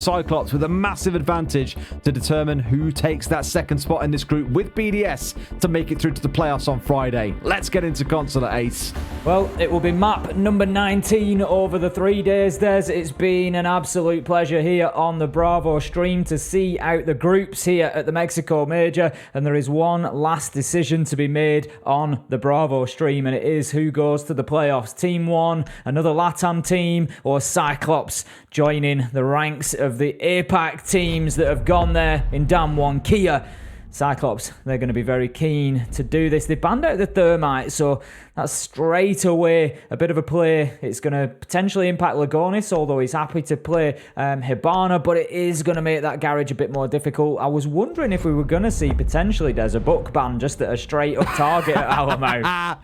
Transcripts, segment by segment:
CYCLOPS with a massive advantage to determine who takes that second spot in this group with BDS to make it through to the playoffs on Friday. Let's get into Consular, Ace. Well, it will be map number 19 over the 3 days, Des. It's been an absolute pleasure here on the Bravo stream to see out the groups here at the Mexico Major, and there is one last decision to be made on the Bravo stream, and it is who goes to the playoffs. Team 1, another LATAM team, or CYCLOPS joining the ranks of the APAC teams that have gone there in Damwon Kia. CYCLOPS, they're going to be very keen to do this. They banned out the Thermite, so that's straight away a bit of a play. It's going to potentially impact Lagonis, although he's happy to play Hibana, but it is going to make that garage a bit more difficult. I was wondering if we were going to see potentially there's a book ban just at a straight up target at our mouth.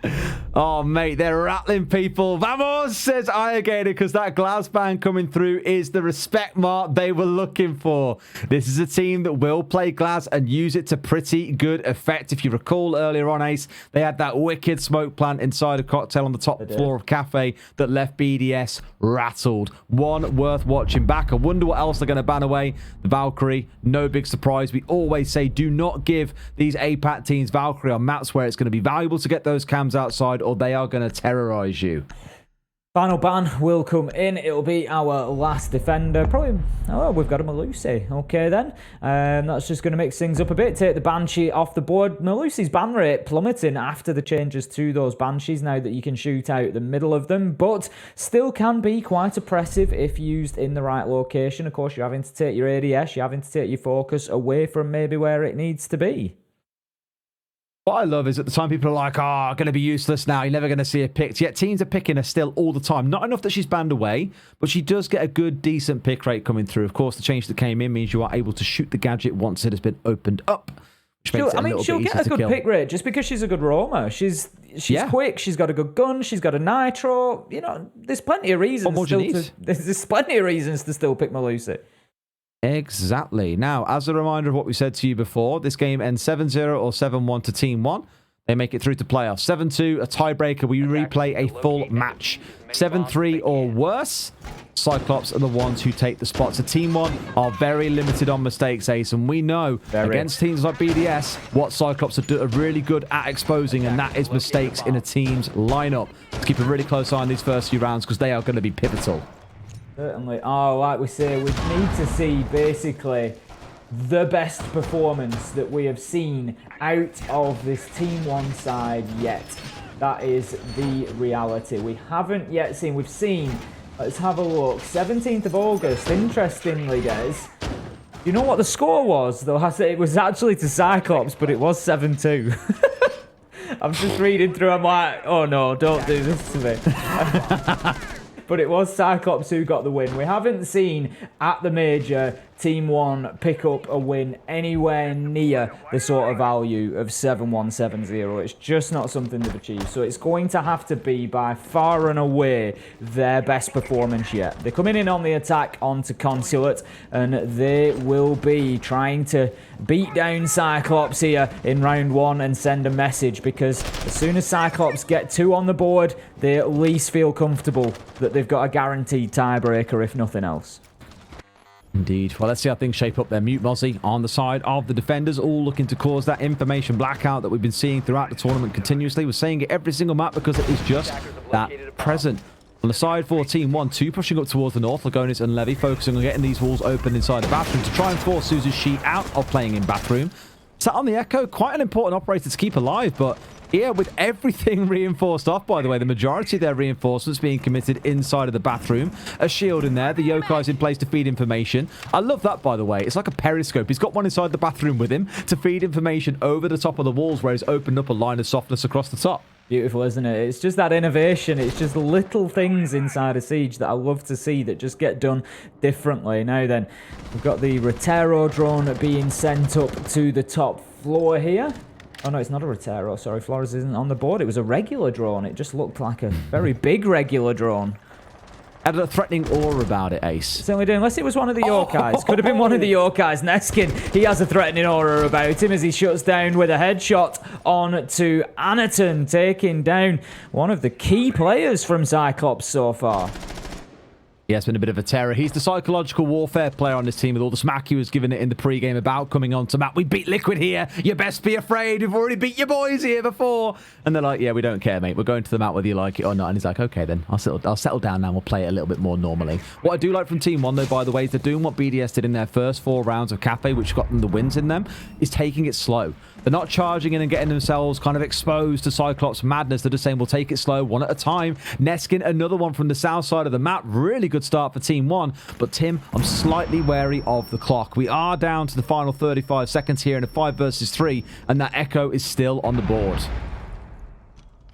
Oh, mate, they're rattling people. Vamos, says Ayagator, because that glass ban coming through is the respect mark they were looking for. This is a team that will play glass and use it to pretty good effect. If you recall earlier on, Ace, they had that wicked smoke plant inside a cocktail on the top floor of Cafe that left BDS rattled. One worth watching back. I wonder what else they're going to ban away. The Valkyrie, no big surprise. We always say do not give these APAC teams Valkyrie on maps where it's going to be valuable to get those cams outside, or they are going to terrorize you. Final ban will come in. It'll be our last defender. Probably, oh, we've got a Melusi. Okay, then. That's just going to mix things up a bit. Take the Banshee off the board. Melusi's ban rate plummeting after the changes to those Banshees, now that you can shoot out the middle of them, but still can be quite oppressive if used in the right location. Of course, you're having to take your ADS, you're having to take your focus away from maybe where it needs to be. What I love is at the time people are like, oh, going to be useless now. You're never going to see her picked. Yet teams are picking her still all the time. Not enough that she's banned away, but she does get a good, decent pick rate coming through. Of course, the change that came in means you are able to shoot the gadget once it has been opened up. She'll get a good pick rate just because she's a good roamer. She's quick. She's got a good gun. She's got a nitro. You know, there's plenty of reasons. There's plenty of reasons to still pick Melusi. Exactly. Now, as a reminder of what we said to you before, this game ends 7-0 or 7-1 to Team 1. They make it through to playoffs. 7-2, a tiebreaker. We replay a full match. 7-3 or worse, CYCLOPS are the ones who take the spot. So Team 1 are very limited on mistakes, Ace, and we know against teams like BDS, what CYCLOPS are really good at exposing, and that is mistakes in a team's lineup. Let's keep a really close eye on these first few rounds because they are going to be pivotal. Certainly. Oh, like we say, we need to see basically the best performance that we have seen out of this Team 1 side yet. That is the reality. We haven't yet seen, we've seen, let's have a look, 17th of August, interestingly, guys. You know what the score was, though? It was actually to CYCLOPS, but it was 7-2. I'm just reading through, I'm like, oh no, don't do this to me. But it was CYCLOPS who got the win. We haven't seen at the Major Team 1 pick up a win anywhere near the sort of value of 7-1-7-0. It's just not something they've achieved. So it's going to have to be by far and away their best performance yet. They're coming in on the attack onto Consulate, and they will be trying to beat down CYCLOPS here in round 1 and send a message, because as soon as CYCLOPS get 2 on the board, they at least feel comfortable that they've got a guaranteed tiebreaker, if nothing else. Indeed. Well, let's see how things shape up there. Mute Mozzie on the side of the defenders, all looking to cause that information blackout that we've been seeing throughout the tournament continuously. We're saying it every single map because it is just that present. On the side for Team 1, 2 pushing up towards the north, Lagonis and Levy focusing on getting these walls open inside the bathroom to try and force SuzuC out of playing in bathroom. Sat on the Echo, quite an important operator to keep alive, but yeah, with everything reinforced off, by the way, the majority of their reinforcements being committed inside of the bathroom. A shield in there. The Yokai's in place to feed information. I love that, by the way. It's like a periscope. He's got one inside the bathroom with him to feed information over the top of the walls where he's opened up a line of softness across the top. Beautiful, isn't it? It's just that innovation. It's just little things inside a Siege that I love to see that just get done differently. Now then, we've got the Rotero drone being sent up to the top floor here. Oh no, it's not a Rotero. Sorry, Flores isn't on the board. It was a regular drone. It just looked like a very big regular drone. Had a threatening aura about it, Ace. Certainly do, unless it was one of the Yokais. Could have been one of the Yokais. Neskin, he has a threatening aura about him as he shuts down with a headshot on to Anitun, taking down one of the key players from CYCLOPS so far. Yeah, it's been a bit of a terror. He's the psychological warfare player on this team with all the smack he was giving it in the pre-game about coming on to map. We beat Liquid here. You best be afraid. We've already beat your boys here before. And they're like, yeah, we don't care, mate. We're going to the map whether you like it or not. And he's like, okay, then I'll settle down now and we'll play it a little bit more normally. What I do like from Team 1, though, by the way, is they're doing what BDS did in their first 4 rounds of Cafe, which got them the wins in them, is taking it slow. They're not charging in and getting themselves kind of exposed to Cyclops madness. They're just saying, we'll take it slow, one at a time. Neskin, another one from the south side of the map. Really good start for Team 1. But Tim, I'm slightly wary of the clock. We are down to the final 35 seconds here in a 5 versus 3, and that Echo is still on the board.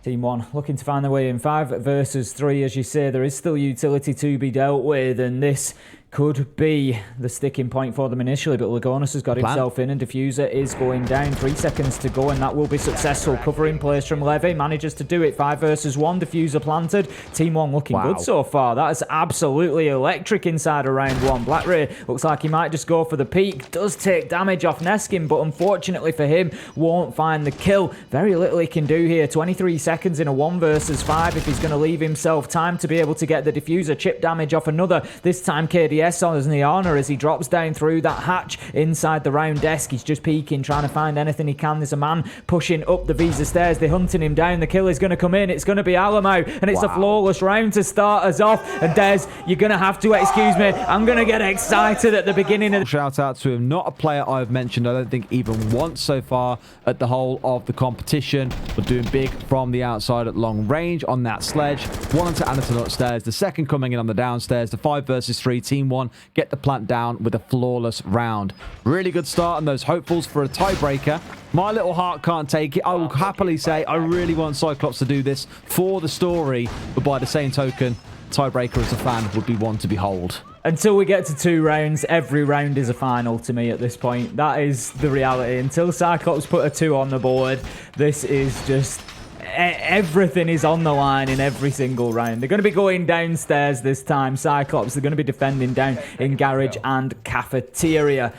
Team 1 looking to find their way in 5 versus 3. As you say, there is still utility to be dealt with, and this could be the sticking point for them initially, but Lagonis has got himself in and Diffuser is going down. 3 seconds to go and that will be successful. Cover in place from Levy, manages to do it. 5 versus 1, Diffuser planted. Team 1 looking good so far. That is absolutely electric inside of round 1. BlackRay looks like he might just go for the peak. Does take damage off Neskin, but unfortunately for him, won't find the kill. Very little he can do here. 23 seconds in a 1 versus 5 if he's going to leave himself time to be able to get the Diffuser. Chip damage off another. This time KDS.oNe as he drops down through that hatch inside the round desk. He's just peeking, trying to find anything he can. There's a man pushing up the Visa stairs. They're hunting him down. The kill is going to come in. It's going to be Alamo, and it's a flawless round to start us off. And Des, you're going to have to excuse me. I'm going to get excited at the beginning of... Shout out to him. Not a player I've mentioned, I don't think, even once so far at the whole of the competition. We're doing big from the outside at long range on that sledge. One onto Anitun upstairs. The second coming in on the downstairs. The 5 versus 3. Team 1 get the plant down with a flawless round. Really good start on those hopefuls for a tiebreaker. My little heart can't take it. I will happily say I really want Cyclops to do this for the story, but by the same token, tiebreaker as a fan would be one to behold. Until we get to 2 rounds, every round is a final to me at this point. That is the reality. Until Cyclops put a 2 on the board, this is just... everything is on the line in every single round. They're going to be going downstairs this time, Cyclops. They're going to be defending down in garage and cafeteria.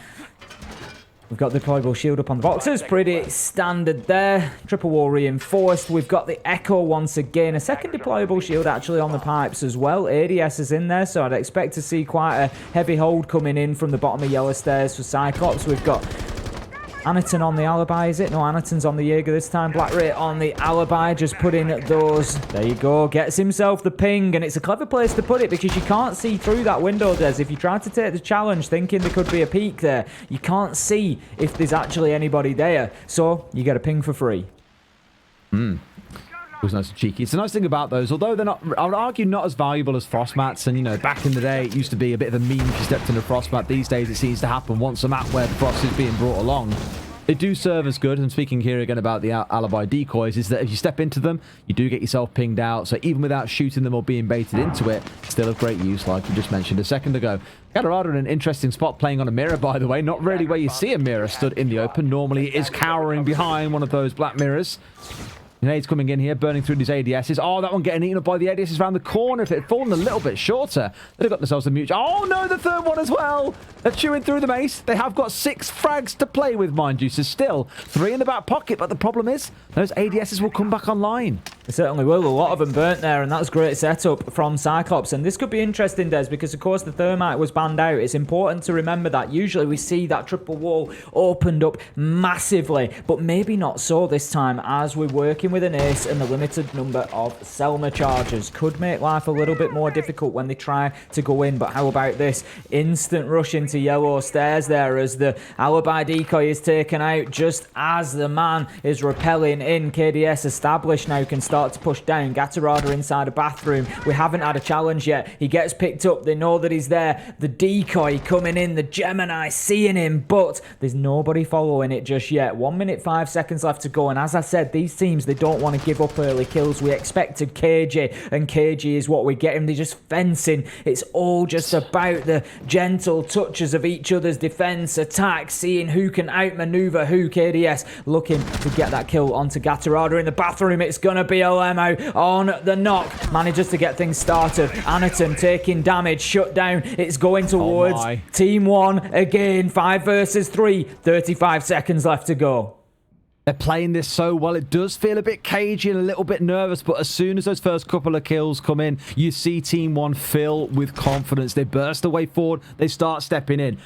We've got the deployable shield up on the boxes. Pretty standard there. Triple wall reinforced. We've got the Echo once again. A second deployable shield actually on the pipes as well. ADS is in there, so I'd expect to see quite a heavy hold coming in from the bottom of yellow stairs for Cyclops. We've got Anitun on the alibi, is it? No, Anitun's on the Jaeger this time. BlackRay on the alibi, just putting those. There you go. Gets himself the ping, and it's a clever place to put it because you can't see through that window, Des. If you try to take the challenge thinking there could be a peek there, you can't see if there's actually anybody there. So you get a ping for free. It was nice and cheeky. It's a nice thing about those, although they're not, I would argue, not as valuable as frost mats. And, you know, back in the day, it used to be a bit of a meme if you stepped in a frost mat. These days, it seems to happen once a map where the frost is being brought along. They do serve as good. And speaking here again about the alibi decoys, is that if you step into them, you do get yourself pinged out. So even without shooting them or being baited into it, still of great use, like you just mentioned a second ago. Gatorada in an interesting spot playing on a mirror, by the way. Not really where you see a mirror stood in the open. Normally it is cowering behind one of those black mirrors. Grenades coming in here, burning through these ADSs. Oh, that one getting eaten up by the ADSs around the corner. If it had fallen a little bit shorter, they'd have got themselves a mute. Oh, no, the third one as well. They're chewing through the mace. They have got 6 frags to play with, mind you. So still 3 in the back pocket. But the problem is, those ADSs will come back online. They certainly will. A lot of them burnt there, and that's great setup from Cyclops. And this could be interesting, Des, because, of course, the thermite was banned out. It's important to remember that. Usually we see that triple wall opened up massively, but maybe not so this time, as we're working with an ace and the limited number of Selma charges. Could make life a little bit more difficult when they try to go in, but how about this? Instant rush into yellow stairs there as the alibi decoy is taken out just as the man is repelling in. KDS established now, can start to push down. Gatorada inside a bathroom. We haven't had a challenge yet. He gets picked up. They know that he's there. The decoy coming in. The Gemini seeing him, but there's nobody following it just yet. 1 minute 5 seconds left to go, and as I said, these teams, they don't want to give up early kills. We expected KG, and KG is what we get him. They're just fencing. It's all just about the gentle touches of each other's defense, attack, seeing who can outmaneuver who. KDS looking to get that kill onto Gatorada in the bathroom. It's going to be a Lemo on the knock. Manages to get things started. Anitun taking damage, shut down. It's going towards Team 1 again. 5 versus 3. 35 seconds left to go. They're playing this so well. It does feel a bit cagey and a little bit nervous, but as soon as those first couple of kills come in, you see Team 1 fill with confidence. They burst away forward. They start stepping in.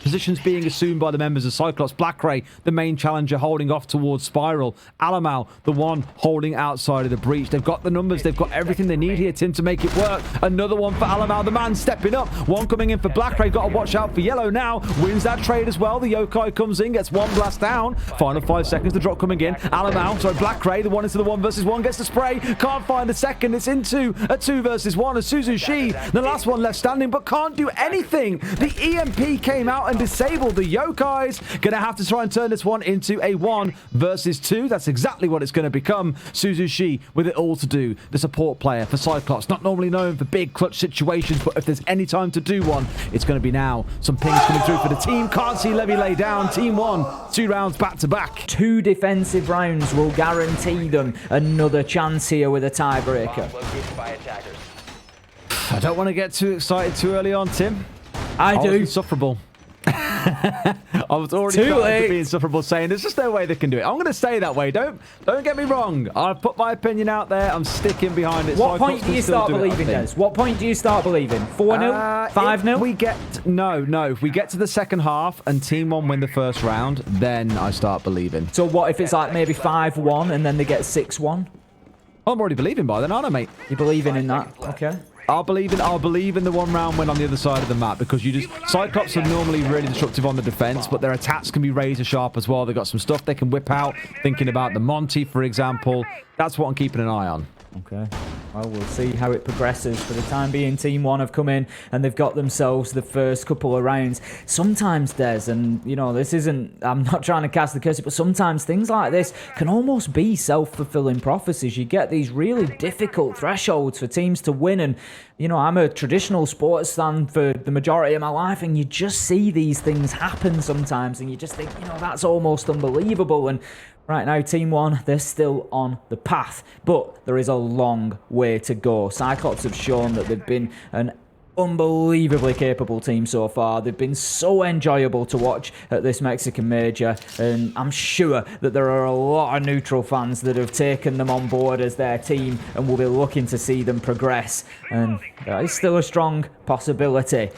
Positions being assumed by the members of CYCLOPS. BlackRay, the main challenger, holding off towards Spiral. Alamal, the one holding outside of the breach. They've got the numbers. They've got everything they need here, Tim, to make it work. Another one for Alamal, the man stepping up. One coming in for BlackRay. Got to watch out for Yellow now. Wins that trade as well. The Yokai comes in, gets one blast down. Final 5 seconds. The drop coming in. Alamal, sorry, BlackRay, the one into the 1 versus 1, gets the spray. Can't find the second. It's into a 2 versus 1. A SuzuC.CAG, the last one left standing, but can't do anything. The EMP came out and disabled the Yokais. Gonna have to try and turn this one into a 1 versus 2. That's exactly what it's going to become. SuzuC.CAG with it all to do. The support player for CYCLOPS, not normally known for big clutch situations, but if there's any time to do one, it's going to be now. Some pings coming through for the team. Can't see Levy lay down. Team 1, 2 rounds back to back. 2 defensive rounds will guarantee them another chance here with a tiebreaker. I don't want to get too excited too early on, Tim. I do. Insufferable. I was already being insufferable, saying there's just no way they can do it. I'm going to stay that way. Don't get me wrong. I've put my opinion out there. I'm sticking behind it. What point do you start believing, Des? What point do you start believing? 4-0? 5-0? We get no. If we get to the second half and Team 1 win the first round, then I start believing. So what if it's like maybe 5-1 and then they get 6-1? I'm already believing by then, aren't I, mate? You're believing in that? Okay. I'll believe in the 1 round win on the other side of the map, because CYCLOPS are normally really destructive on the defense, but their attacks can be razor sharp as well. They've got some stuff they can whip out, thinking about the Monty, for example. That's what I'm keeping an eye on. Okay. Well, we'll see how it progresses. For the time being, Team 1 have come in and they've got themselves the first couple of rounds. Sometimes, Des, and you know, this isn't, I'm not trying to cast the curse, but sometimes things like this can almost be self-fulfilling prophecies. You get these really difficult thresholds for teams to win, and you know, I'm a traditional sports fan for the majority of my life, and you just see these things happen sometimes, and you just think, you know, that's almost unbelievable. And right now, Team 1, they're still on the path, but there is a long way to go. CYCLOPS have shown that they've been an unbelievably capable team so far. They've been so enjoyable to watch at this Mexican major, and I'm sure that there are a lot of neutral fans that have taken them on board as their team and will be looking to see them progress, and that is still a strong possibility.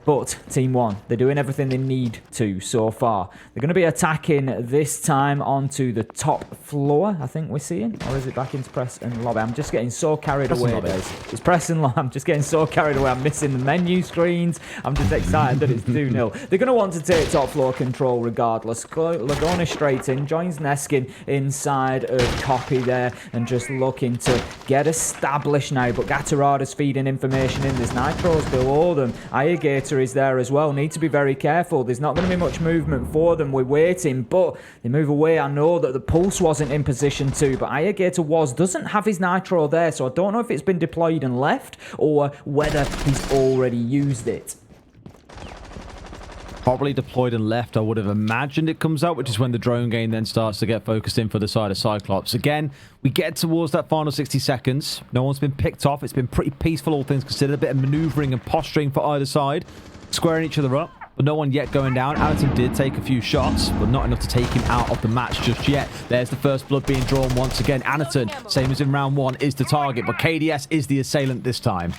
But Team 1, they're doing everything they need to so far. They're going to be attacking this time onto the top floor, I think we're seeing. Or is it back into press and lobby? I'm just getting so carried away, guys. It's press and lobby. I'm just getting so carried away. I'm missing the menu screens. I'm just excited that it's 2-0. They're going to want to take top floor control regardless. Lagonis straight in, joins Neskin inside of copy there, and just looking to get established now. But Gatorada's feeding information in. There's Nitros below them. Ayagator is there as well. Need to be very careful. There's not going to be much movement for them. We're waiting, but they move away. I know that the Pulse wasn't in position to, but Ayagator doesn't have his Nitro there, so I don't know if it's been deployed and left or whether he's already used it. Probably deployed and left, I would have imagined it comes out, which is when the drone game then starts to get focused in for the side of CYCLOPS. Again, we get towards that final 60 seconds. No one's been picked off. It's been pretty peaceful, all things considered. A bit of maneuvering and posturing for either side, squaring each other up, but no one yet going down. Anitun did take a few shots, but not enough to take him out of the match just yet. There's the first blood being drawn once again. Anitun, same as in round 1, is the target, but KDS is the assailant this time.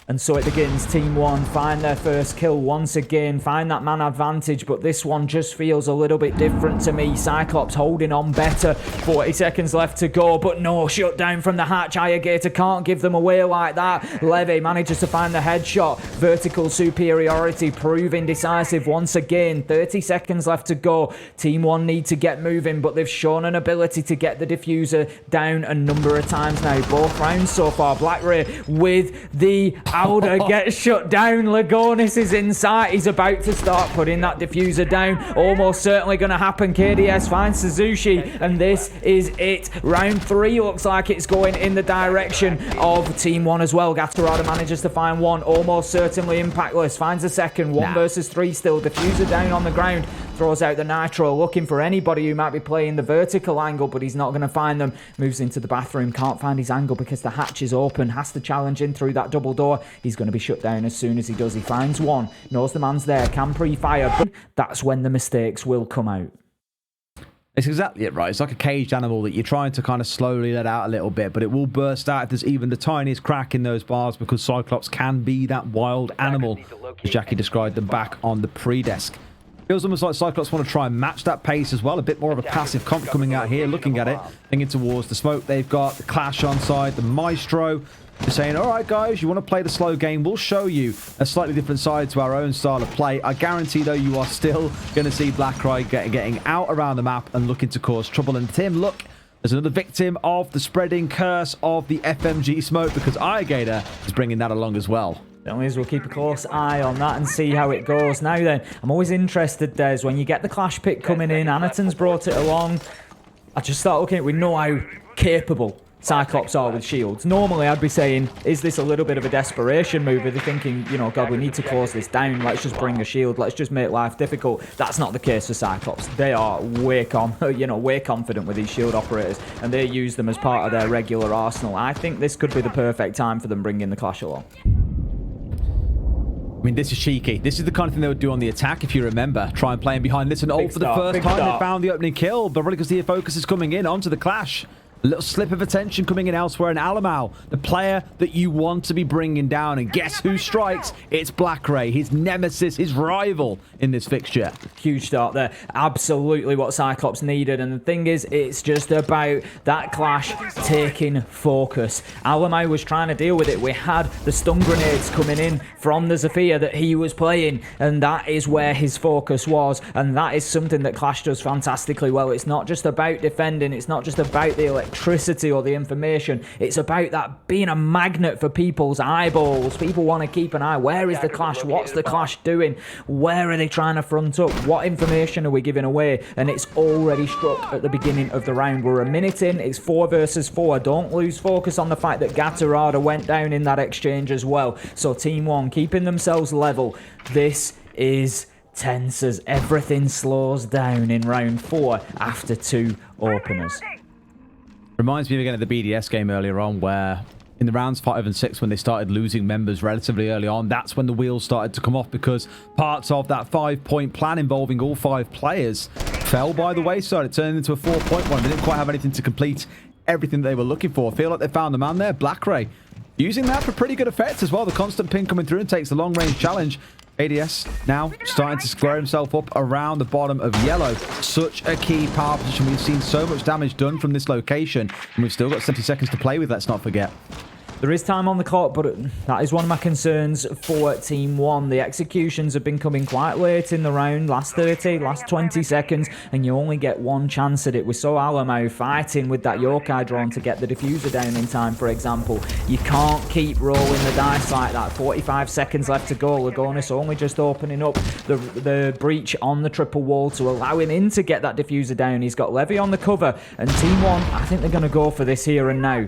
And so it begins. Team 1 find their first kill once again, find that man advantage, but this one just feels a little bit different to me. CYCLOPS holding on better. 40 seconds left to go, but no shut down from the hatch. Ayagator can't give them away like that. Levy manages to find the headshot. Vertical superiority proving decisive once again. 30 seconds left to go. Team 1 need to get moving, but they've shown an ability to get the diffuser down a number of times now. Both rounds so far. BlackRay with the Alder gets shut down. Lagonis is inside. He's about to start putting that diffuser down. Almost certainly going to happen. KDS finds SuzuC.CAG, and this is it. Round 3 looks like it's going in the direction of Team 1 as well. Gatorada manages to find one. Almost certainly impactless. Finds a second. 1 versus 3 still. Diffuser down on the ground. Throws out the Nitro, looking for anybody who might be playing the vertical angle, but he's not going to find them. Moves into the bathroom. Can't find his angle because the hatch is open. Has to challenge in through that double door. He's going to be shut down as soon as he does. He finds one. Knows the man's there. Can pre-fire. But that's when the mistakes will come out. It's exactly it, right? It's like a caged animal that you're trying to kind of slowly let out a little bit, but it will burst out if there's even the tiniest crack in those bars, because Cyclops can be that wild animal, as Jackie described them back on the pre-desk. Feels almost like Cyclops want to try and match that pace as well. A bit more of a passive comp coming out here, looking at it, thinking towards the smoke. They've got the Clash on side, the Maestro. They're saying, all right, guys, you want to play the slow game? We'll show you a slightly different side to our own style of play. I guarantee, though, you are still going to see BlackRay getting out around the map and looking to cause trouble. And Tim, look, there's another victim of the spreading curse of the FMG smoke, because Ayagator is bringing that along as well. Anyways, we'll keep a close eye on that and see how it goes. Now then, I'm always interested, Des, when you get the Clash pick coming in, Anitun's brought it along. I just start looking at it, we know how capable Cyclops are with shields. Normally, I'd be saying, is this a little bit of a desperation move? Are they thinking, you know, God, we need to close this down. Let's just bring a shield. Let's just make life difficult. That's not the case for Cyclops. They are way confident with these shield operators, and they use them as part of their regular arsenal. I think this could be the perfect time for them bringing the Clash along. I mean, this is cheeky. This is the kind of thing they would do on the attack, if you remember. Try and play in behind this and ult for the first time. They found the opening kill, but really because the focus is coming in onto the Clash. A little slip of attention coming in elsewhere, and Alamau, the player that you want to be bringing down. And guess who strikes? It's BlackRay, his nemesis, his rival in this fixture. Huge start there. Absolutely what Cyclops needed. And the thing is, it's just about that Clash taking focus. Alamau was trying to deal with it. We had the stun grenades coming in from the Zofia that he was playing, and that is where his focus was. And that is something that Clash does fantastically well. It's not just about defending. It's not just about the electricity or the information. It's about that being a magnet for people's eyeballs. People want to keep an eye. Where is the Clash? What's the Clash doing? Where are they trying to front up? What information are we giving away? And it's already struck at the beginning of the round. We're a minute in. It's 4 versus 4. Don't lose focus on the fact that Gatorada went down in that exchange as well. So Team 1 keeping themselves level. This is tense as everything slows down in round 4 after 2 openers. Reminds me again of the BDS game earlier on, where in the rounds 5 and 6, when they started losing members relatively early on, that's when the wheels started to come off, because parts of that 5-point plan involving all 5 players fell by the wayside. It turned into a 4-point one. They didn't quite have anything to complete everything they were looking for. I feel like they found the man there, BlackRay, using that for pretty good effect as well. The constant ping coming through and takes the long-range challenge. KDS now starting to square himself up around the bottom of yellow. Such a key power position. We've seen so much damage done from this location, and we've still got 70 seconds to play with, let's not forget. There is time on the clock, but that is one of my concerns for Team 1. The executions have been coming quite late in the round, last 30, last 20 seconds, and you only get one chance at it. We saw Alamau fighting with that Yokai drone to get the diffuser down in time, for example. You can't keep rolling the dice like that. 45 seconds left to go. Lagonis.oNe just opening up the breach on the triple wall to allow him in to get that diffuser down. He's got Levy on the cover, and Team 1, I think they're going to go for this here and now.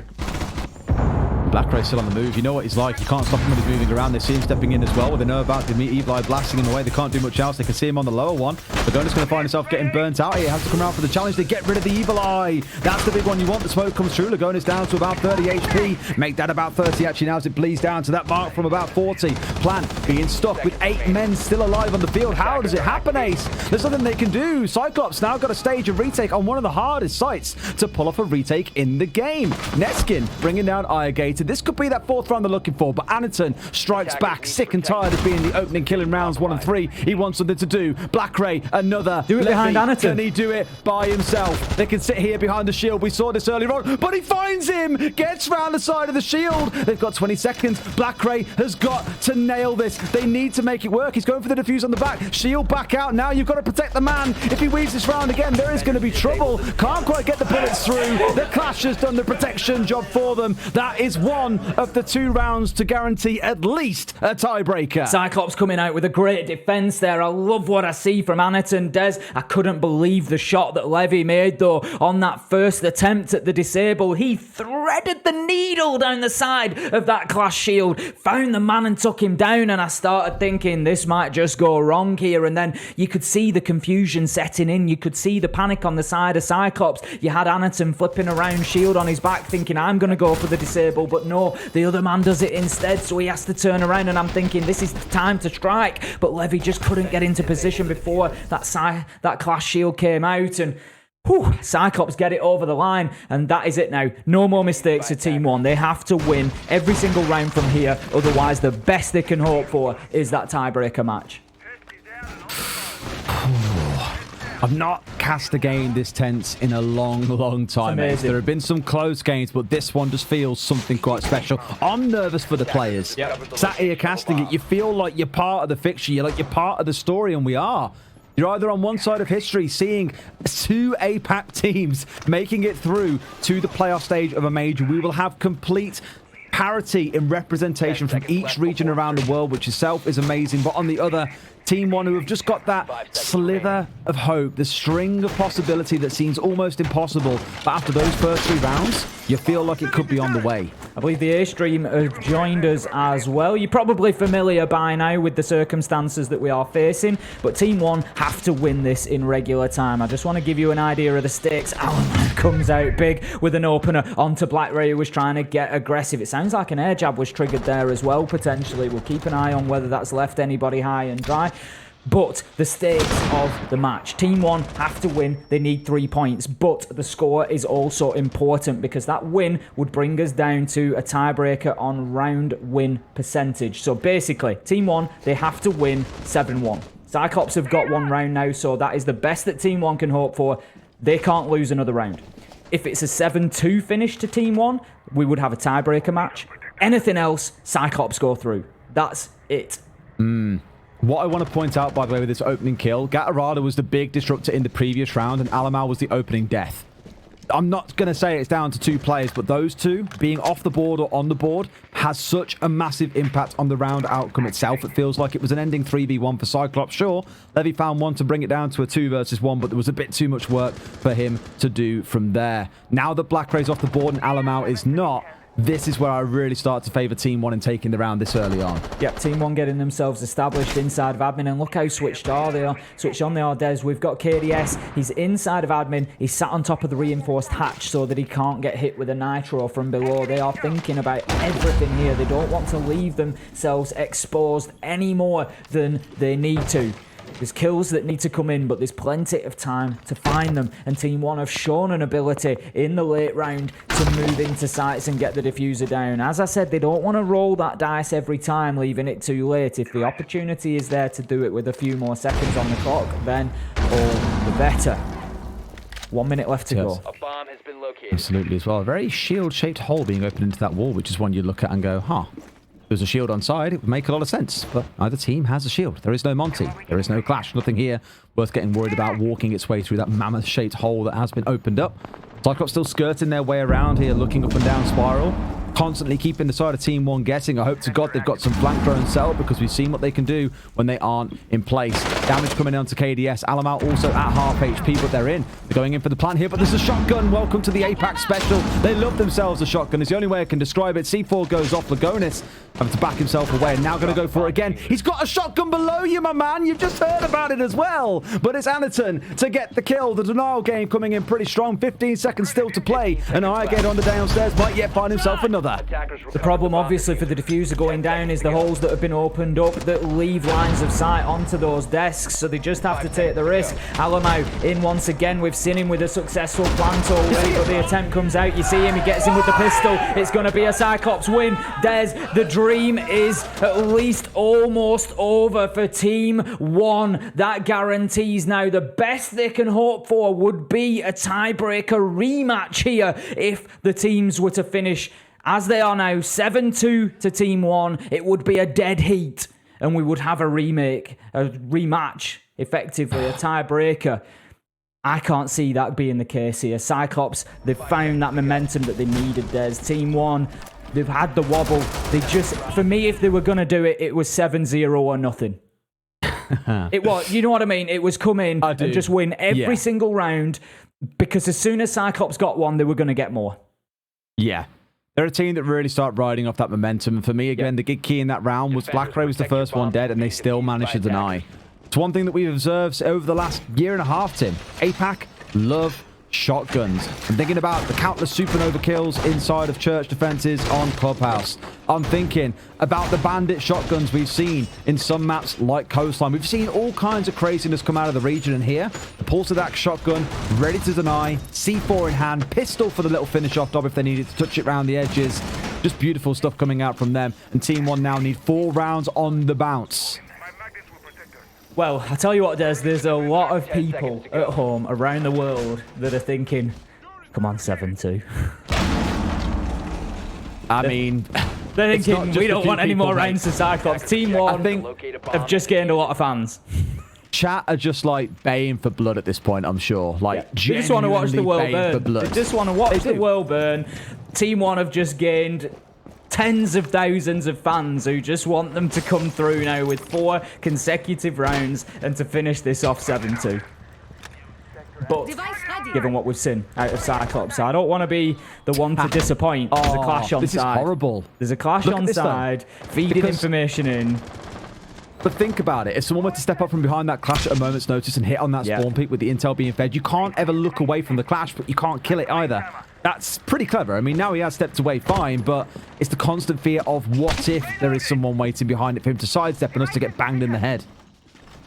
BlackRay's still on the move. You know what he's like. You can't stop him when he's moving around. They see him stepping in as well. They know about the Evil Eye blasting him away. They can't do much else. They can see him on the lower one. Lagonis going to find himself getting burnt out. He has to come around for the challenge. They get rid of the Evil Eye. That's the big one you want. The smoke comes through. Lagonis down to about 30 HP. Make that about 30 actually now as it bleeds down to that mark from about 40. Plan being stuck with 8 men still alive on the field. How does it happen, Ace? There's nothing they can do. Cyclops now got to stage a retake on one of the hardest sites to pull off a retake in the game. Neskin bringing down Ayagator. This could be that 4th round they're looking for, but Anitun strikes back, sick and tired of being the opening kill in rounds 1 and 3. He wants something to do. BlackRay, another. Do it behind Anitun. Can he do it by himself? They can sit here behind the shield. We saw this earlier on, but he finds him. Gets round the side of the shield. They've got 20 seconds. BlackRay has got to nail this. They need to make it work. He's going for the defuse on the back. Shield back out. Now you've got to protect the man. If he weaves this round again, there is going to be trouble. Can't quite get the bullets through. The Clash has done the protection job for them. That is one of the 2 rounds to guarantee at least a tiebreaker. Cyclops coming out with a great defense there. I love what I see from Anitun. Des, I couldn't believe the shot that Levy made though on that first attempt at the disable. He threaded the needle down the side of that Clash shield, found the man and took him down, and I started thinking this might just go wrong here. And then you could see the confusion setting in. You could see the panic on the side of Cyclops. You had Anitun flipping around, shield on his back, thinking I'm going to go for the disable, but no, the other man does it instead, so he has to turn around, and I'm thinking this is the time to strike, but Levy just couldn't get into position before that Clash shield came out, and Whew, Cyclops get it over the line, and that is it now. No more mistakes for Team 1. They have to win every single round from here, otherwise the best they can hope for is that tiebreaker match. I've not cast a game this tense in a long time. There have been some close games, but this one just feels something quite special. I'm nervous for the players. Sat here casting it, you feel like you're part of the fixture, you're part of the story, and we are. You're either on one side of history, seeing 2 APAC teams making it through to the playoff stage of a major. We will have complete parity in representation from each region around the world, which itself is amazing. But on the other, Team 1, who have just got that sliver of hope, the string of possibility that seems almost impossible. But after those first 3 rounds, you feel like it could be on the way. I believe the A-Stream have joined us as well. You're probably familiar by now with the circumstances that we are facing, but Team 1 have to win this in regular time. I just want to give you an idea of the stakes. Alan comes out big with an opener onto BlackRay, who was trying to get aggressive. It sounds like an air jab was triggered there as well, potentially. We'll keep an eye on whether that's left anybody high and dry. But the stakes of the match. Team 1 have to win. They need 3 points. But the score is also important because that win would bring us down to a tiebreaker on round win percentage. So basically, Team 1, they have to win 7-1. Cyclops have got 1 round now, so that is the best that Team 1 can hope for. They can't lose another round. If it's a 7-2 finish to Team 1, we would have a tiebreaker match. Anything else, Cyclops go through. That's it. What I want to point out, by the way, with this opening kill, Gatorada was the big disruptor in the previous round, and Alamal was the opening death. I'm not going to say it's down to 2 players, but those 2 being off the board or on the board has such a massive impact on the round outcome itself. It feels like it was an ending 3v1 for Cyclops. Sure, Levy found one to bring it down to a 2 versus 1, but there was a bit too much work for him to do from there. Now that BlackRay's off the board and Alamal is not, this is where I really start to favour Team 1 in taking the round this early on. Yep, Team 1 getting themselves established inside of admin, and look how switched on they are, Des. We've got KDS, he's inside of admin, he's sat on top of the reinforced hatch so that he can't get hit with a nitro from below. They are thinking about everything here. They don't want to leave themselves exposed any more than they need to. There's kills that need to come in, but there's plenty of time to find them. And Team 1 have shown an ability in the late round to move into sites and get the diffuser down. As I said, they don't want to roll that dice every time, leaving it too late. If the opportunity is there to do it with a few more seconds on the clock, then all the better. 1 minute left to go. A bomb has been located. Absolutely as well. A very shield-shaped hole being opened into that wall, which is one you look at and go, huh. There's a shield on side, it would make a lot of sense, but neither team has a shield. There is no Monty, there is no Clash, nothing here worth getting worried about walking its way through that mammoth-shaped hole that has been opened up. Cyclops still skirting their way around here, looking up and down Spiral, constantly keeping the side of Team 1 guessing. I hope to God they've got some flank drone cell, because we've seen what they can do when they aren't in place. Damage coming on to KDS. Alamal also at half HP, but they're in. They're going in for the plant here, but there's a shotgun. Welcome to the APAC special. They love themselves a shotgun. It's the only way I can describe it. C4 goes off. Lagonis having to back himself away, and now going to go for it again. He's got a shotgun below you, my man. You've just heard about it as well. But it's Anitun to get the kill. The denial game coming in pretty strong. 15 seconds still to play, and Ayagator on the downstairs might yet find himself another. The problem, obviously, for the diffuser going down is the holes that have been opened up that leave lines of sight onto those desks, so they just have to take the risk. Alamau in once again. We've seen him with a successful plant already, but the attempt comes out. You see him, he gets him with the pistol. It's going to be a Cyclops win. Des, the dream is at least almost over for Team 1. That guarantees now the best they can hope for would be a tiebreaker rematch here if the teams were to finish as they are now, 7-2 to Team 1. It would be a dead heat, and we would have a rematch, effectively, a tiebreaker. I can't see that being the case here. Cyclops, they've found that momentum that they needed. There's Team 1. They've had the wobble. They just, for me, if they were going to do it, it was 7-0 or nothing. It was, you know what I mean? It was come in and just win every single round, because as soon as Cyclops got one, they were going to get more. Yeah. They're a team that really start riding off that momentum. And for me, again, the big key in that round was BlackRay was the first one dead, and they still managed to deny. It's one thing that we've observed over the last year and a half, Tim. APAC love shotguns. I'm thinking about the countless supernova kills inside of church defenses on Clubhouse. I'm thinking about the bandit shotguns we've seen in some maps like Coastline. We've seen all kinds of craziness come out of the region, and here, the Pulse Attack shotgun, ready to deny, C4 in hand, pistol for the little finish-off job if they needed to touch it around the edges. Just beautiful stuff coming out from them, and Team 1 now need 4 rounds on the bounce. Well, I tell you what, Des, there's a lot of people at home around the world that are thinking, come on, 7-2. I mean, they're thinking, we don't want any more rounds to Cyclops. Team 1 have just gained a lot of fans. Chat are just like baying for blood at this point, I'm sure. Like, they just want to watch the world burn. They just want to watch the world burn. Team 1 have just gained tens of thousands of fans who just want them to come through now with 4 consecutive rounds and to finish this off 7-2. But given what we've seen out of Cyclops, I don't want to be the one to disappoint. There's a clash on this side. Is horrible. There's a clash on side, feeding information in. But think about it. If someone were to step up from behind that clash at a moment's notice and hit on that spawn peak with the intel being fed, you can't ever look away from the clash, but you can't kill it either. That's pretty clever. I mean, now he has stepped away fine, but it's the constant fear of what if there is someone waiting behind it for him to sidestep and us to get banged in the head.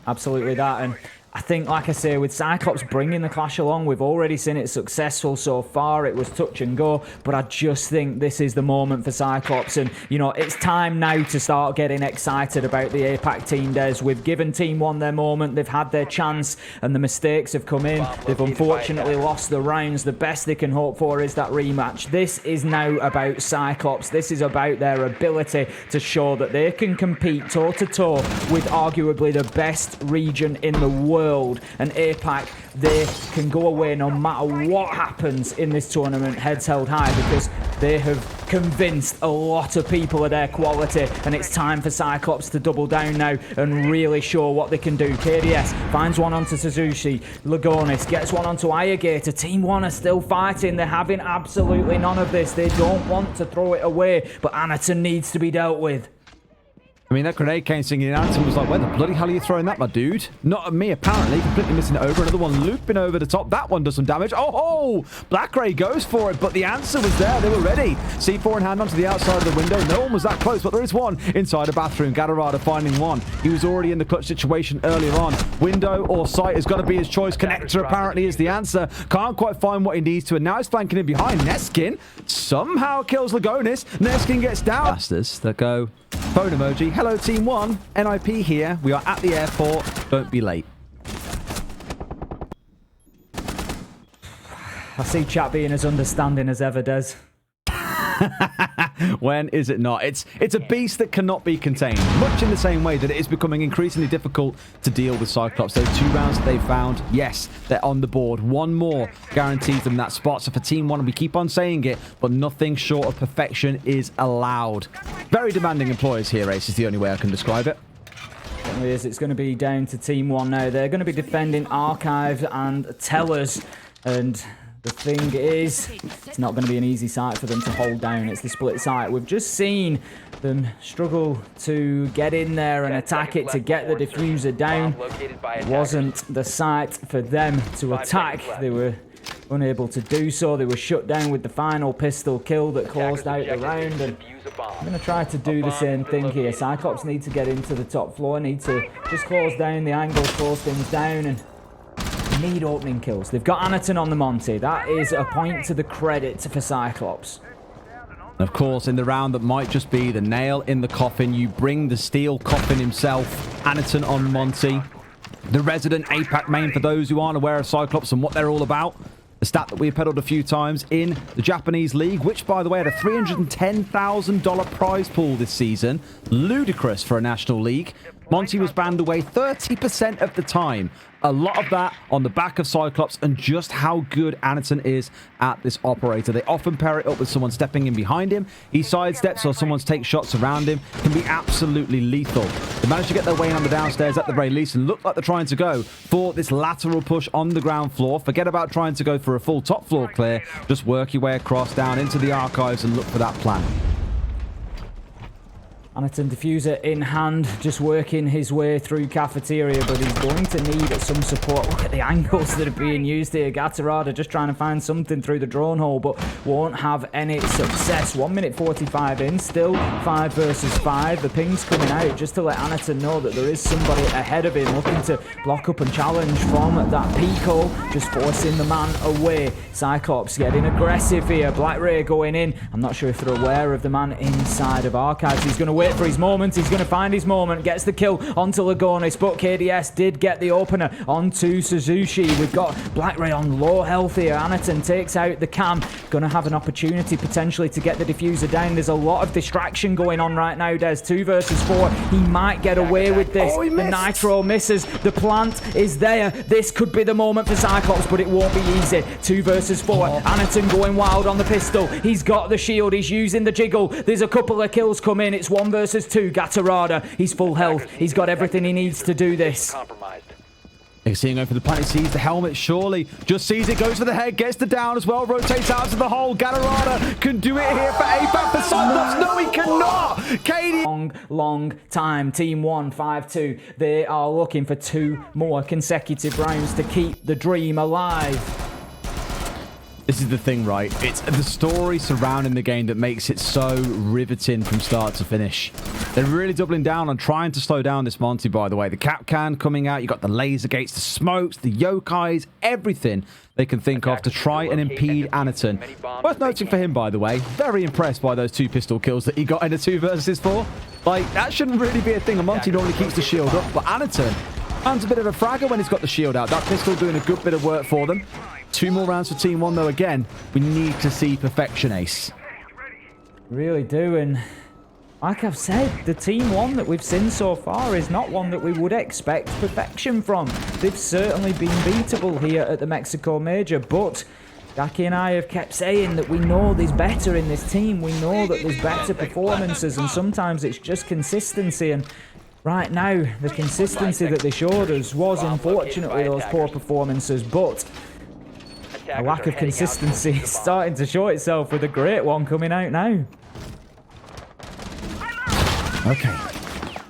Absolutely that. And I think, like I say, with Cyclops bringing the clash along, we've already seen it successful so far. It was touch and go, but I just think this is the moment for Cyclops. And, you know, it's time now to start getting excited about the APAC team, Des. We've given Team 1 their moment. They've had their chance, and the mistakes have come in. They've unfortunately lost the rounds. The best they can hope for is that rematch. This is now about Cyclops. This is about their ability to show that they can compete toe-to-toe with arguably the best region in the world. And APAC, they can go away no matter what happens in this tournament, heads held high, because they have convinced a lot of people of their quality, and it's time for Cyclops to double down now and really show what they can do. KDS finds one onto SuzuC, Lagonis gets one onto Ayagator. Team 1 are still fighting. They're having absolutely none of this. They don't want to throw it away, but Anitun needs to be dealt with. I mean, that grenade came singing out and was like, where the bloody hell are you throwing that, my dude? Not at me, apparently. Completely missing it over. Another one looping over the top. That one does some damage. Oh, BlackRay goes for it, but the answer was there. They were ready. C4 in hand onto the outside of the window. No one was that close, but there is one inside a bathroom. Gatorada finding one. He was already in the clutch situation earlier on. Window or sight has got to be his choice. Connector apparently is the answer. Can't quite find what he needs to, and now he's flanking in behind. Neskin somehow kills Lagonis. Neskin gets down. Bastards that go. Phone emoji. Hello, Team 1. NIP here. We are at the airport. Don't be late. I see chat being as understanding as ever, Des. When is it not? It's a beast that cannot be contained. Much in the same way that it is becoming increasingly difficult to deal with Cyclops. Those 2 rounds that they found, yes, they're on the board. One more guarantees them that spot. So for Team 1, we keep on saying it, but nothing short of perfection is allowed. Very demanding employers here, Ace, is the only way I can describe it. Certainly is. It's going to be down to Team 1 now. They're going to be defending Archives and Tellers, and the thing is, it's not going to be an easy site for them to hold down. It's the split site. We've just seen them struggle to get in there and attack it to get the diffuser down. It wasn't the site for them to attack. They were unable to do so. They were shut down with the final pistol kill that closed out the round. And I'm going to try to do the same thing here. Cyclops need to get into the top floor, need to just close down the angle, close things down, and need opening kills. They've got Anitun on the Monty. That is a point to the credit for Cyclops. Of course, in the round that might just be the nail in the coffin, you bring the steel coffin himself, Anitun on Monty. The resident APAC main, for those who aren't aware of Cyclops and what they're all about. A stat that we've peddled a few times in the Japanese league, which, by the way, had a $310,000 prize pool this season. Ludicrous for a national league. Monty was banned away 30% of the time. A lot of that on the back of Cyclops and just how good Anitun is at this operator. They often pair it up with someone stepping in behind him. He sidesteps or someone takes shots around him. Can be absolutely lethal. They managed to get their way in on the downstairs at the very least and look like they're trying to go for this lateral push on the ground floor. Forget about trying to go for a full top floor clear. Just work your way across down into the archives and look for that plan. Anitun diffuser in hand, just working his way through cafeteria, but he's going to need some support. Look at the angles that are being used here. Gatorada just trying to find something through the drone hole, but won't have any success. 1 minute 45 in, still 5 versus 5. The ping's coming out just to let Anitun know that there is somebody ahead of him looking to block up and challenge from that peak hole, just forcing the man away. Cyclops getting aggressive here. BlackRay going in. I'm not sure if they're aware of the man inside of Archives. He's going to wait for his moment. He's going to find his moment. Gets the kill onto Lagonis, but KDS did get the opener onto SuzuC. We've got BlackRay on low health here. Anitun takes out the cam. Going to have an opportunity potentially to get the diffuser down. There's a lot of distraction going on right now. There's 2 versus 4. He might get away with this. Oh, the nitro misses. The plant is there. This could be the moment for Cyclops, but it won't be easy. 2 versus 4. Anitun going wild on the pistol. He's got the shield. He's using the jiggle. There's a couple of kills come in. It's 1 versus 2. Gatorada. He's full health. He's got everything he needs to do this. He's seeing over the planet, sees the helmet, surely. Just sees it, goes for the head, gets the down as well, rotates out to the hole. Gatorada can do it here for APAP for Cyclops. No, he cannot. KD. Long time. Team 1, 5-2. They are looking for 2 more consecutive rounds to keep the dream alive. This is the thing, right? It's the story surrounding the game that makes it so riveting from start to finish. They're really doubling down on trying to slow down this Monty, by the way. The cap can coming out, you got the laser gates, the smokes, the yokais, everything they can think of to try and impede Anitun. Worth noting for him, by the way, very impressed by those 2 pistol kills that he got in the 2 versus 4. Like, that shouldn't really be a thing. A Monty normally keeps the shield up, but Anitun finds a bit of a fragger when he's got the shield out. That pistol doing a good bit of work for them. 2 more rounds for Team 1, though. Again, we need to see perfection, Ace. Really do, and like I've said, the Team 1 that we've seen so far is not one that we would expect perfection from. They've certainly been beatable here at the Mexico Major, but Jackie and I have kept saying that we know there's better in this team. We know that there's better performances, and sometimes it's just consistency. And right now, the consistency that they showed us was unfortunately those poor performances, but a lack of consistency is starting to show itself with a great one coming out now. Okay,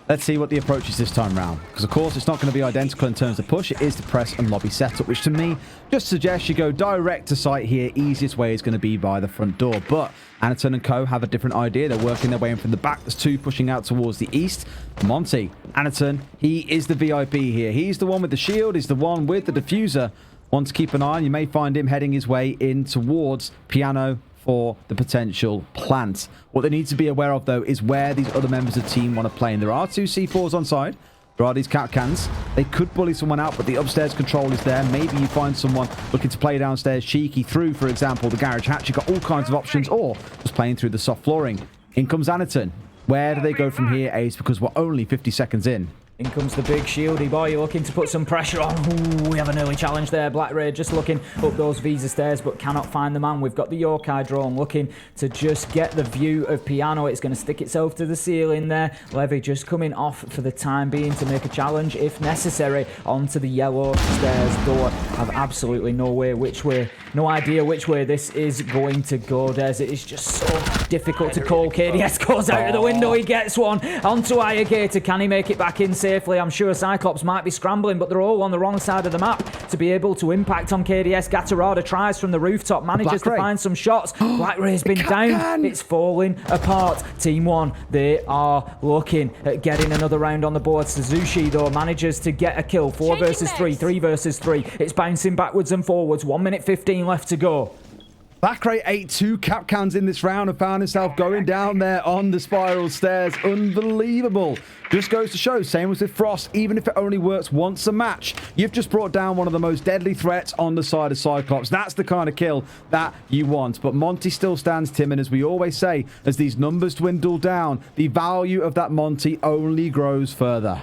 let's see what the approach is this time round. Because, of course, it's not going to be identical in terms of push. It is the press and lobby setup, which to me just suggests you go direct to site here. Easiest way is going to be by the front door. But Anitun and co have a different idea. They're working their way in from the back. There's 2 pushing out towards the east. Monty, Anitun, he is the VIP here. He's the one with the shield. He's the one with the diffuser. Want to keep an eye on. You may find him heading his way in towards Piano for the potential plant. What they need to be aware of, though, is where these other members of team want to play. And there are 2 C4s on side. There are these cap cans. They could bully someone out, but the upstairs control is there. Maybe you find someone looking to play downstairs cheeky through, for example, the garage hatch. You've got all kinds of options, or just playing through the soft flooring. In comes Anitun. Where do they go from here, Ace? Because we're only 50 seconds in. In comes the big shieldy boy, looking to put some pressure on. Ooh, we have an early challenge there. BlackRay just looking up those Visa stairs, but cannot find the man. We've got the yokai drone looking to just get the view of Piano. It's going to stick itself to the ceiling there. Levy just coming off for the time being to make a challenge, if necessary, onto the yellow stairs door. Have absolutely no idea which way this is going to go, Des. It is just so difficult to call. KDS goes out of the window. He gets one onto Ayagator. Can he make it back in safely? I'm sure Cyclops might be scrambling, but they're all on the wrong side of the map to be able to impact on KDS. Gatorada tries from the rooftop, manages to find some shots. BlackRay's been down. It's falling apart. Team 1, they are looking at getting another round on the board. SuzuC, though, manages to get a kill. 4 versus 3, 3 versus 3. It's bouncing backwards and forwards. 1 minute 15 left to go. BlackRay ate 2 cap cans in this round and found himself going down there on the spiral stairs. Unbelievable. Just goes to show, same as with Frost, even if it only works once a match, you've just brought down one of the most deadly threats on the side of Cyclops. That's the kind of kill that you want. But Monty still stands timid, as we always say, as these numbers dwindle down, the value of that Monty only grows further.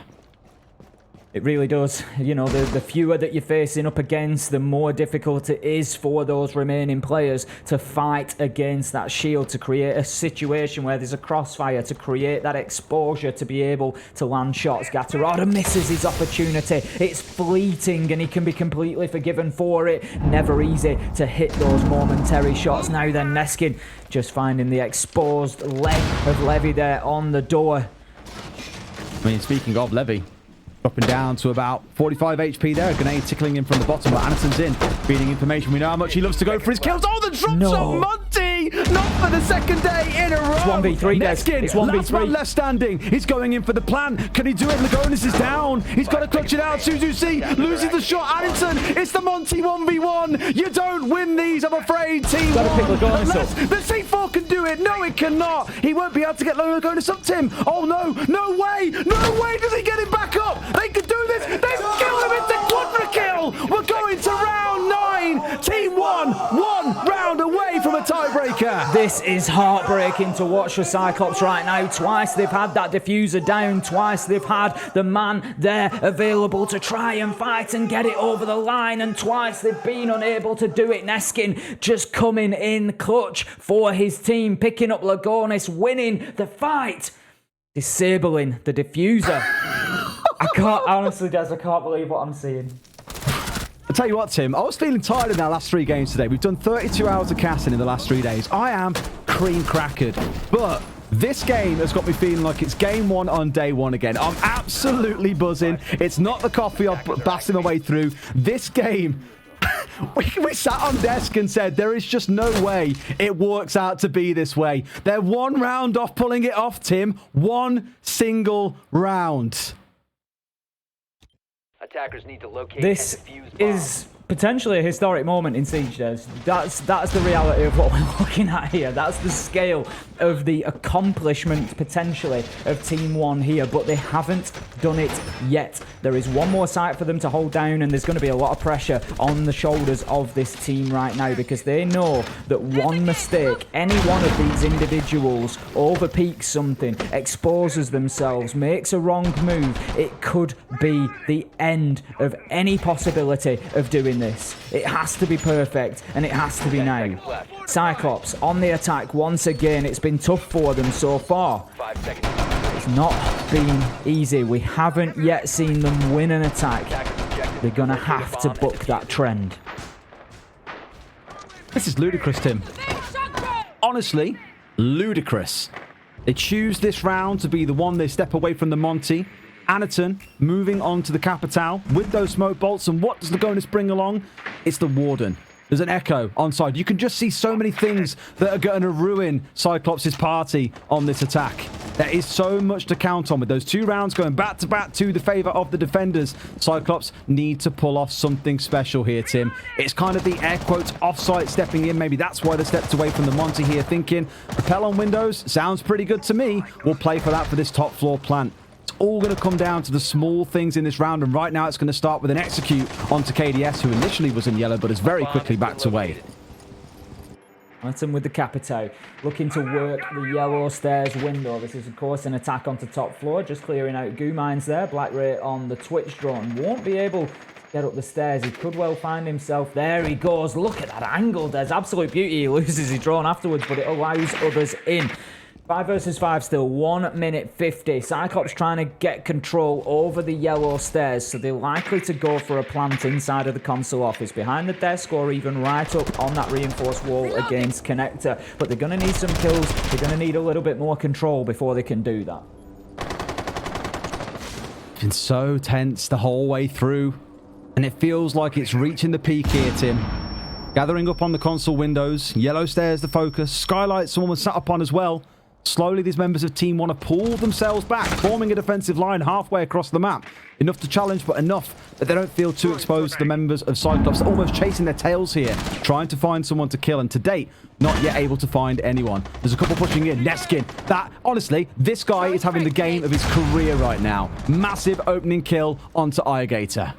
It really does. You know, the fewer that you're facing up against, the more difficult it is for those remaining players to fight against that shield, to create a situation where there's a crossfire, to create that exposure, to be able to land shots. Gatorada misses his opportunity. It's fleeting and he can be completely forgiven for it. Never easy to hit those momentary shots. Now then, Neskin just finding the exposed leg of Levy there on the door. I mean, speaking of Levy, dropping down to about 45 HP there. A grenade tickling him from the bottom, but Anitun's in. Feeding information. We know how much he loves to go for his kills. Oh, the drop shot, Monty! Not for the second day in a row. It's 1v3, Neskin, it's 1v3. last man left standing. He's going in for the plan. Can he do it? Lagonis is down. He's got to clutch it out. SuzuC loses the shot. Anitun, it's the Monty 1v1. You don't win these, I'm afraid, team. Gotta pick Lagonis up. The C4 can do it. No, it cannot. He won't be able to get Lagonis up to him. Oh, no. No way. No way does he get him back up. They could do this. They've killed him. It's a quadra kill. We're going to round 9. Team 1, 1 round away from a tiebreaker. This is heartbreaking to watch for Cyclops right now. Twice they've had that diffuser down. Twice they've had the man there available to try and fight and get it over the line. And twice they've been unable to do it. Neskin just coming in clutch for his team, picking up Lagonis, winning the fight, disabling the diffuser. I can't, honestly, Des, I can't believe what I'm seeing. I'll tell you what, Tim, I was feeling tired in our last 3 games today. We've done 32 hours of casting in the last 3 days. I am cream crackered, but this game has got me feeling like it's game 1 on day 1 again. I'm absolutely buzzing. It's not the coffee I've blasted my way through. This game, we sat on desk and said there is just no way it works out to be this way. They're 1 round off pulling it off, Tim. 1 single round. Attackers need to locate This and defuse bombs. is potentially a historic moment in Siege, Des. That's the reality of what we're looking at here. That's the scale of the accomplishment, potentially, of Team 1 here, but they haven't done it yet. There is 1 more site for them to hold down, and there's going to be a lot of pressure on the shoulders of this team right now, because they know that 1 mistake, any one of these individuals overpeaks something, exposes themselves, makes a wrong move, it could be the end of any possibility of doing this. It has to be perfect, and it has to be now. Cyclops on the attack once again. It's been tough for them so far. 5 seconds. It's not been easy. We haven't yet seen them win an attack. They're going to have to buck that trend. This is ludicrous, Tim. Honestly, ludicrous. They choose this round to be the one they step away from the Monty. Anitun moving on to the Capital with those smoke bolts. And what does Lagonis bring along? It's the Warden. There's an Echo on side. You can just see so many things that are going to ruin Cyclops' party on this attack. There is so much to count on with those 2 rounds going back to back to the favor of the defenders. Cyclops need to pull off something special here, Tim. It's kind of the air quotes offsite stepping in. Maybe that's why they stepped away from the Monty here, thinking repel on windows sounds pretty good to me. We'll play for that for this top floor plant. It's all going to come down to the small things in this round, and right now it's going to start with an execute onto KDS, who initially was in yellow but has very quickly backed away. Anitun with the Capito, looking to work the yellow stairs window. This is, of course, an attack onto top floor, just clearing out goo mines there. BlackRay on the Twitch drone. Won't be able to get up the stairs. He could well find himself. There he goes. Look at that angle. There's absolute beauty. He loses his drone afterwards, but it allows others in. 5 versus 5 still, 1 minute 50. Cyclops trying to get control over the yellow stairs, so they're likely to go for a plant inside of the console office, behind the desk, or even right up on that reinforced wall against Connector. But they're going to need some kills. They're going to need a little bit more control before they can do that. Been so tense the whole way through, and it feels like it's reaching the peak here, Tim. Gathering up on the console windows, yellow stairs the focus, skylight someone was sat up on as well. Slowly, these members of Team 1 have pulled themselves back, forming a defensive line halfway across the map. Enough to challenge, but enough that they don't feel too exposed to the members of Cyclops, almost chasing their tails here, trying to find someone to kill, and to date, not yet able to find anyone. There's a couple pushing in. Neskin, honestly, this guy is having the game of his career right now. Massive opening kill onto Ayagator.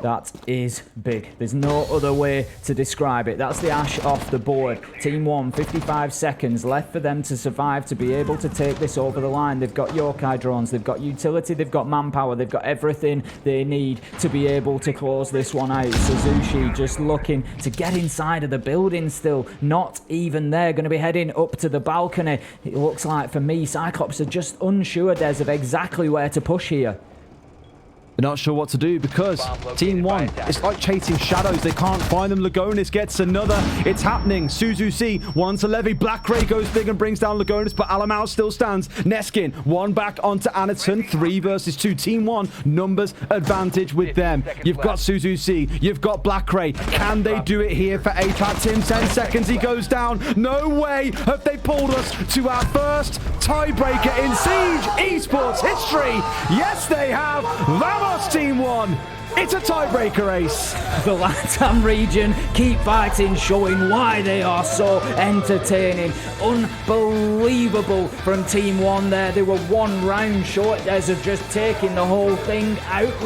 That is big. There's no other way to describe it. That's the Ash off the board. Team 1, 55 seconds left for them to survive, to be able to take this over the line. They've got Yokai drones, they've got utility, they've got manpower, they've got everything they need to be able to close this one out. SuzuC just looking to get inside of the building still. Not even there. Going to be heading up to the balcony. It looks like, for me, Cyclops are just unsure, Des, of exactly where to push here. They're not sure what to do because Team 1, it's like chasing shadows. They can't find them. Lagonis gets another. It's happening. SuzuC, one to Levy. BlackRay goes big and brings down Lagonis, but Alamau still stands. Neskin, one back onto Anitun. 3 versus 2. Team 1, numbers advantage with them. You've got SuzuC. You've got BlackRay. Can they do it here for APAT? Tim, 10 seconds. He goes down. No way have they pulled us to our first tiebreaker in Siege Esports history. Yes, they have. Vamos, Team 1. It's a tiebreaker race. The LATAM region keep fighting, showing why they are so entertaining. Unbelievable from Team 1 there. They were 1 round short, as of just taking the whole thing outright.